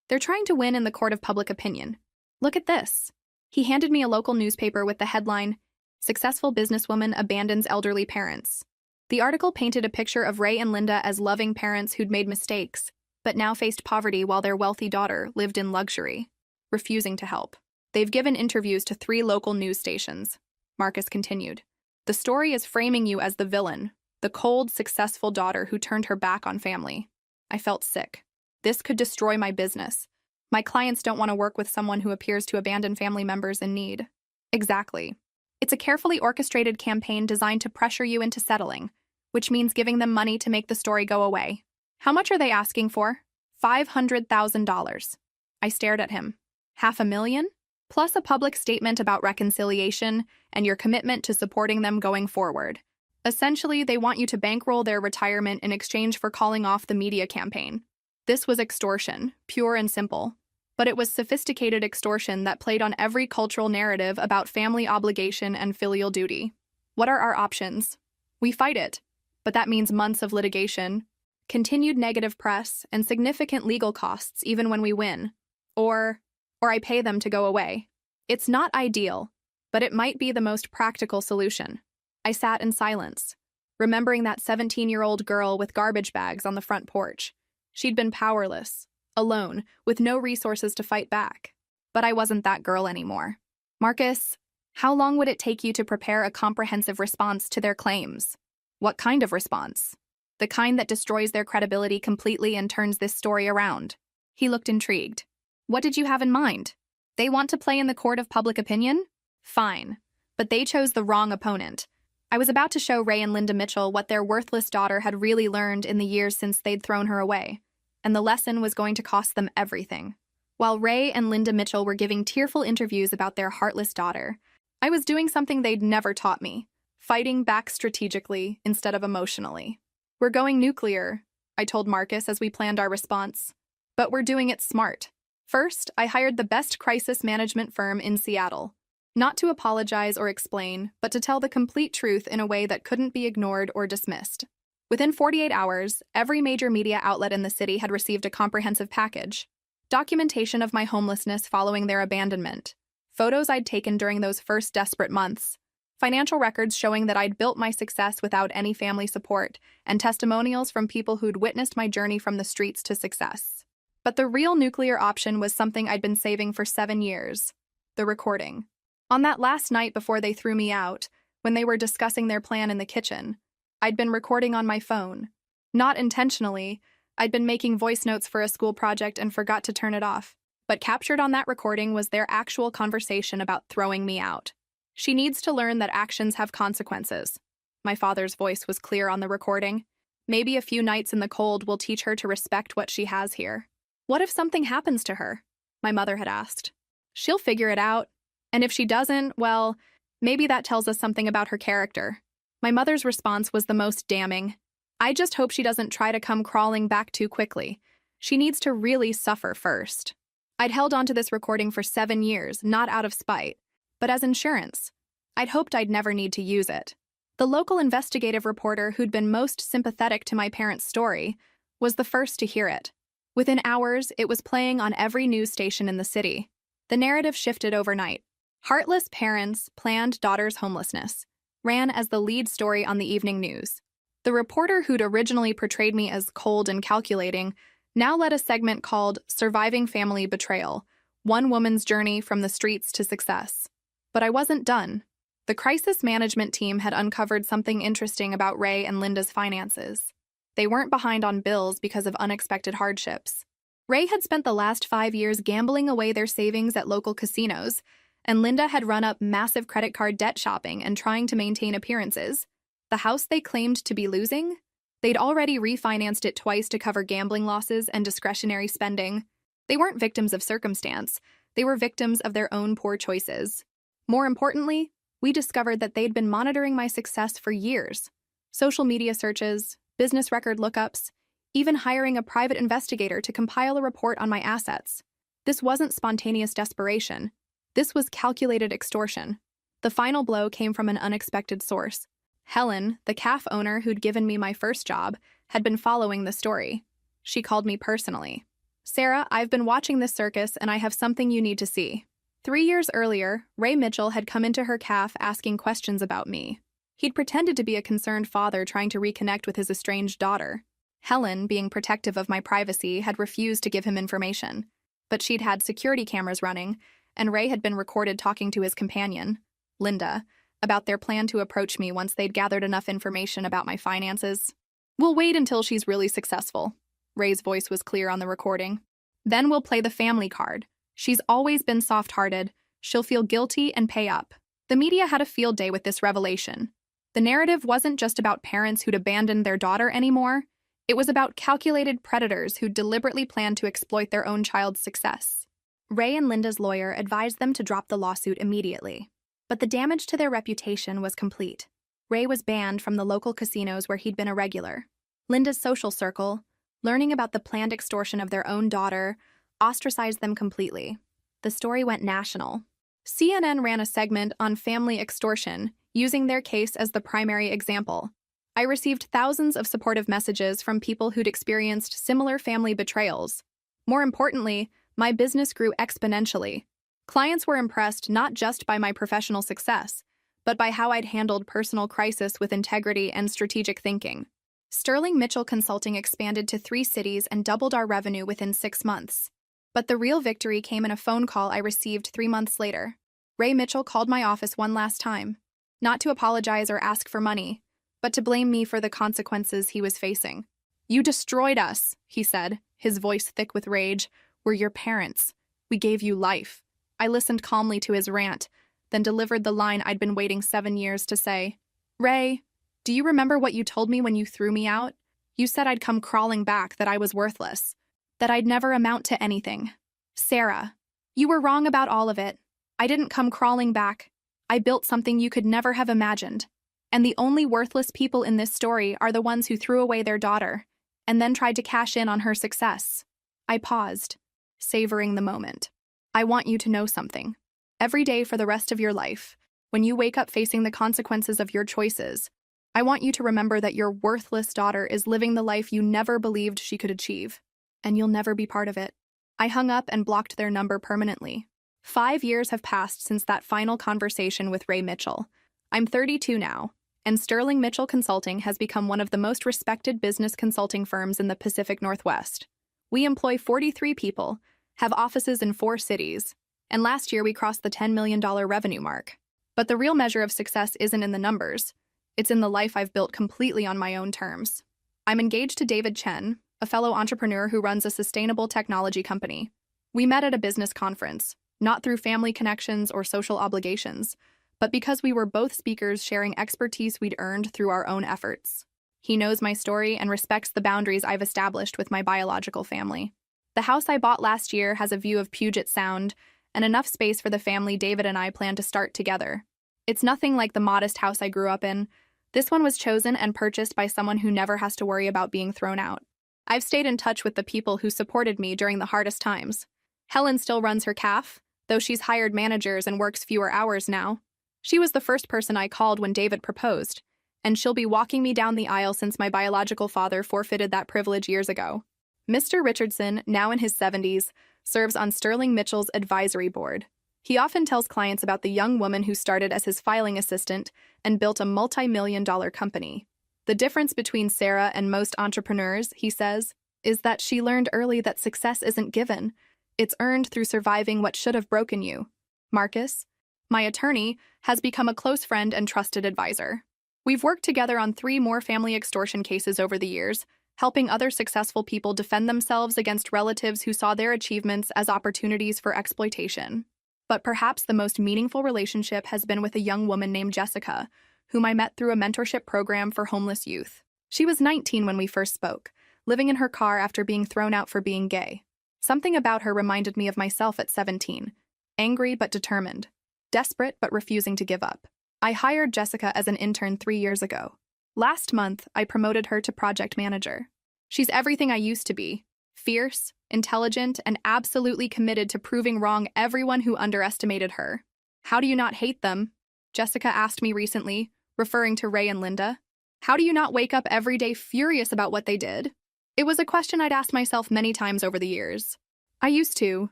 They're trying to win in the court of public opinion. Look at this. He handed me a local newspaper with the headline, "Successful Businesswoman Abandons Elderly Parents." The article painted a picture of Ray and Linda as loving parents who'd made mistakes, but now faced poverty while their wealthy daughter lived in luxury, refusing to help. They've given interviews to 3 local news stations. Marcus continued. The story is framing you as the villain, the cold, successful daughter who turned her back on family. I felt sick. This could destroy my business. My clients don't want to work with someone who appears to abandon family members in need. Exactly. It's a carefully orchestrated campaign designed to pressure you into settling, which means giving them money to make the story go away. How much are they asking for? $500,000. I stared at him. $500,000? Plus a public statement about reconciliation and your commitment to supporting them going forward. Essentially, they want you to bankroll their retirement in exchange for calling off the media campaign. This was extortion, pure and simple. But it was sophisticated extortion that played on every cultural narrative about family obligation and filial duty. What are our options? We fight it, but that means months of litigation, continued negative press, and significant legal costs even when we win. Or I pay them to go away. It's not ideal, but it might be the most practical solution. I sat in silence, remembering that 17-year-old girl with garbage bags on the front porch. She'd been powerless, alone, with no resources to fight back. But I wasn't that girl anymore. Marcus, how long would it take you to prepare a comprehensive response to their claims? What kind of response? The kind that destroys their credibility completely and turns this story around. He looked intrigued. What did you have in mind? They want to play in the court of public opinion? Fine. But they chose the wrong opponent. I was about to show Ray and Linda Mitchell what their worthless daughter had really learned in the years since they'd thrown her away. And the lesson was going to cost them everything. While Ray and Linda Mitchell were giving tearful interviews about their heartless daughter, I was doing something they'd never taught me, fighting back strategically instead of emotionally. We're going nuclear, I told Marcus as we planned our response. But we're doing it smart. First, I hired the best crisis management firm in Seattle. Not to apologize or explain, but to tell the complete truth in a way that couldn't be ignored or dismissed. Within 48 hours, every major media outlet in the city had received a comprehensive package. Documentation of my homelessness following their abandonment. Photos I'd taken during those first desperate months. Financial records showing that I'd built my success without any family support, and testimonials from people who'd witnessed my journey from the streets to success. But the real nuclear option was something I'd been saving for 7 years. The recording. On that last night before they threw me out, when they were discussing their plan in the kitchen, I'd been recording on my phone. Not intentionally, I'd been making voice notes for a school project and forgot to turn it off. But captured on that recording was their actual conversation about throwing me out. She needs to learn that actions have consequences. My father's voice was clear on the recording. Maybe a few nights in the cold will teach her to respect what she has here. What if something happens to her? My mother had asked. She'll figure it out. And if she doesn't, well, maybe that tells us something about her character. My mother's response was the most damning. I just hope she doesn't try to come crawling back too quickly. She needs to really suffer first. I'd held onto this recording for 7 years, not out of spite, but as insurance. I'd hoped I'd never need to use it. The local investigative reporter who'd been most sympathetic to my parents' story was the first to hear it. Within hours, it was playing on every news station in the city. The narrative shifted overnight. Heartless parents planned daughter's homelessness ran as the lead story on the evening news. The reporter who'd originally portrayed me as cold and calculating now led a segment called Surviving Family Betrayal, one woman's journey from the streets to success. But I wasn't done. The crisis management team had uncovered something interesting about Ray and Linda's finances. They weren't behind on bills because of unexpected hardships. Ray had spent the last 5 years gambling away their savings at local casinos, and Linda had run up massive credit card debt shopping and trying to maintain appearances. The house they claimed to be losing? They'd already refinanced it twice to cover gambling losses and discretionary spending. They weren't victims of circumstance. They were victims of their own poor choices. More importantly, we discovered that they'd been monitoring my success for years. Social media searches, business record lookups, even hiring a private investigator to compile a report on my assets. This wasn't spontaneous desperation. This was calculated extortion. The final blow came from an unexpected source. Helen, the cafe owner who'd given me my first job, had been following the story. She called me personally. Sarah, I've been watching this circus and I have something you need to see. 3 years earlier, Ray Mitchell had come into her cafe asking questions about me. He'd pretended to be a concerned father trying to reconnect with his estranged daughter. Helen, being protective of my privacy, had refused to give him information. But she'd had security cameras running, and Ray had been recorded talking to his companion, Linda, about their plan to approach me once they'd gathered enough information about my finances. We'll wait until she's really successful. Ray's voice was clear on the recording. Then we'll play the family card. She's always been soft-hearted. She'll feel guilty and pay up. The media had a field day with this revelation. The narrative wasn't just about parents who'd abandoned their daughter anymore. It was about calculated predators who deliberately planned to exploit their own child's success. Ray and Linda's lawyer advised them to drop the lawsuit immediately. But the damage to their reputation was complete. Ray was banned from the local casinos where he'd been a regular. Linda's social circle, learning about the planned extortion of their own daughter, ostracized them completely. The story went national. CNN ran a segment on family extortion, using their case as the primary example. I received thousands of supportive messages from people who'd experienced similar family betrayals. More importantly, my business grew exponentially. Clients were impressed not just by my professional success, but by how I'd handled personal crisis with integrity and strategic thinking. Sterling Mitchell Consulting expanded to 3 cities and doubled our revenue within 6 months. But the real victory came in a phone call I received 3 months later. Ray Mitchell called my office one last time, not to apologize or ask for money, but to blame me for the consequences he was facing. "You destroyed us," he said, his voice thick with rage. "We're your parents. We gave you life." I listened calmly to his rant, then delivered the line I'd been waiting 7 years to say. "Ray, do you remember what you told me when you threw me out? You said I'd come crawling back, that I was worthless, that I'd never amount to anything. Sarah, you were wrong about all of it. I didn't come crawling back. I built something you could never have imagined. And the only worthless people in this story are the ones who threw away their daughter and then tried to cash in on her success." I paused, savoring the moment. "I want you to know something. Every day for the rest of your life, when you wake up facing the consequences of your choices, I want you to remember that your worthless daughter is living the life you never believed she could achieve, and you'll never be part of it." I hung up and blocked their number permanently. 5 years have passed since that final conversation with Ray Mitchell. I'm 32 now, and Sterling Mitchell Consulting has become one of the most respected business consulting firms in the Pacific Northwest. We employ 43 people, have offices in 4 cities, and last year we crossed the $10 million revenue mark. But the real measure of success isn't in the numbers. It's in the life I've built completely on my own terms. I'm engaged to David Chen, a fellow entrepreneur who runs a sustainable technology company. We met at a business conference, not through family connections or social obligations, but because we were both speakers sharing expertise we'd earned through our own efforts. He knows my story and respects the boundaries I've established with my biological family. The house I bought last year has a view of Puget Sound and enough space for the family David and I plan to start together. It's nothing like the modest house I grew up in. This one was chosen and purchased by someone who never has to worry about being thrown out. I've stayed in touch with the people who supported me during the hardest times. Helen still runs her cafe, though she's hired managers and works fewer hours now. She was the first person I called when David proposed, and she'll be walking me down the aisle since my biological father forfeited that privilege years ago. Mr. Richardson, now in his 70s, serves on Sterling Mitchell's advisory board. He often tells clients about the young woman who started as his filing assistant and built a multi-million-dollar company. The difference between Sarah and most entrepreneurs, he says, is that she learned early that success isn't given. It's earned through surviving what should have broken you. Marcus, my attorney, has become a close friend and trusted advisor. We've worked together on 3 more family extortion cases over the years, helping other successful people defend themselves against relatives who saw their achievements as opportunities for exploitation. But perhaps the most meaningful relationship has been with a young woman named Jessica, whom I met through a mentorship program for homeless youth. She was 19 when we first spoke, living in her car after being thrown out for being gay. Something about her reminded me of myself at 17, angry but determined, desperate but refusing to give up. I hired Jessica as an intern 3 years ago. Last month, I promoted her to project manager. She's everything I used to be: fierce, intelligent, and absolutely committed to proving wrong everyone who underestimated her. How do you not hate them? Jessica asked me recently, referring to Ray and Linda. How do you not wake up every day furious about what they did? It was a question I'd asked myself many times over the years. I used to,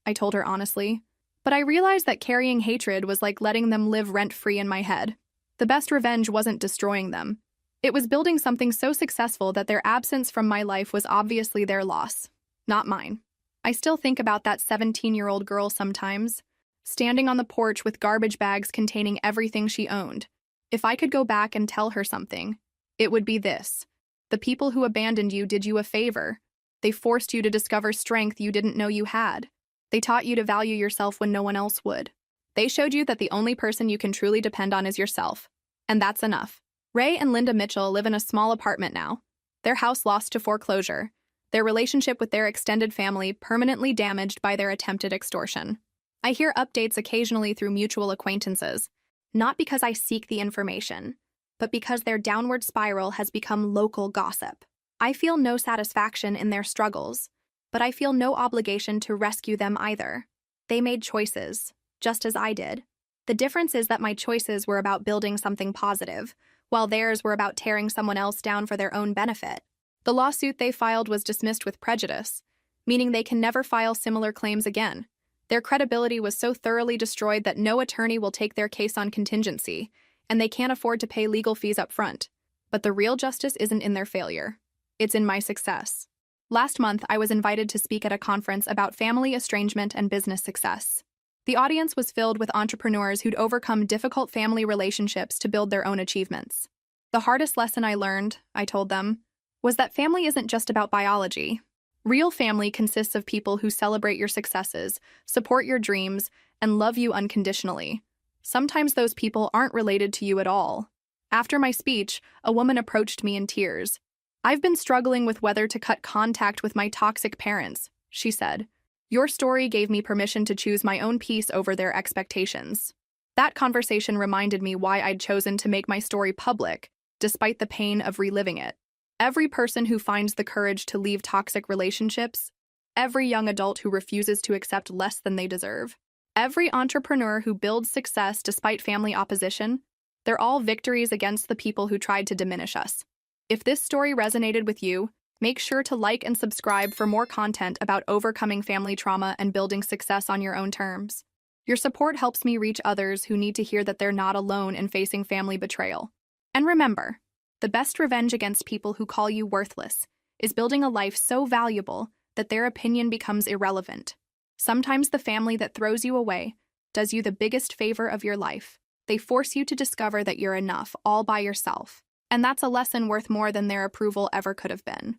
I told her honestly, but I realized that carrying hatred was like letting them live rent-free in my head. The best revenge wasn't destroying them. It was building something so successful that their absence from my life was obviously their loss, not mine. I still think about that 17-year-old girl sometimes, standing on the porch with garbage bags containing everything she owned. If I could go back and tell her something, it would be this: the people who abandoned you did you a favor. They forced you to discover strength you didn't know you had. They taught you to value yourself when no one else would. They showed you that the only person you can truly depend on is yourself. And that's enough. Ray and Linda Mitchell live in a small apartment now. Their house lost to foreclosure. Their relationship with their extended family permanently damaged by their attempted extortion. I hear updates occasionally through mutual acquaintances, not because I seek the information, but because their downward spiral has become local gossip. I feel no satisfaction in their struggles, but I feel no obligation to rescue them either. They made choices, just as I did. The difference is that my choices were about building something positive, while theirs were about tearing someone else down for their own benefit. The lawsuit they filed was dismissed with prejudice, meaning they can never file similar claims again. Their credibility was so thoroughly destroyed that no attorney will take their case on contingency, and they can't afford to pay legal fees up front. But the real justice isn't in their failure. It's in my success. Last month, I was invited to speak at a conference about family estrangement and business success. The audience was filled with entrepreneurs who'd overcome difficult family relationships to build their own achievements. The hardest lesson I learned, I told them, was that family isn't just about biology. Real family consists of people who celebrate your successes, support your dreams, and love you unconditionally. Sometimes those people aren't related to you at all. After my speech, a woman approached me in tears. "I've been struggling with whether to cut contact with my toxic parents," she said. "Your story gave me permission to choose my own peace over their expectations." That conversation reminded me why I'd chosen to make my story public, despite the pain of reliving it. Every person who finds the courage to leave toxic relationships, every young adult who refuses to accept less than they deserve, every entrepreneur who builds success despite family opposition, they're all victories against the people who tried to diminish us. If this story resonated with you, make sure to like and subscribe for more content about overcoming family trauma and building success on your own terms. Your support helps me reach others who need to hear that they're not alone in facing family betrayal. And remember, the best revenge against people who call you worthless is building a life so valuable that their opinion becomes irrelevant. Sometimes the family that throws you away does you the biggest favor of your life. They force you to discover that you're enough all by yourself. And that's a lesson worth more than their approval ever could have been.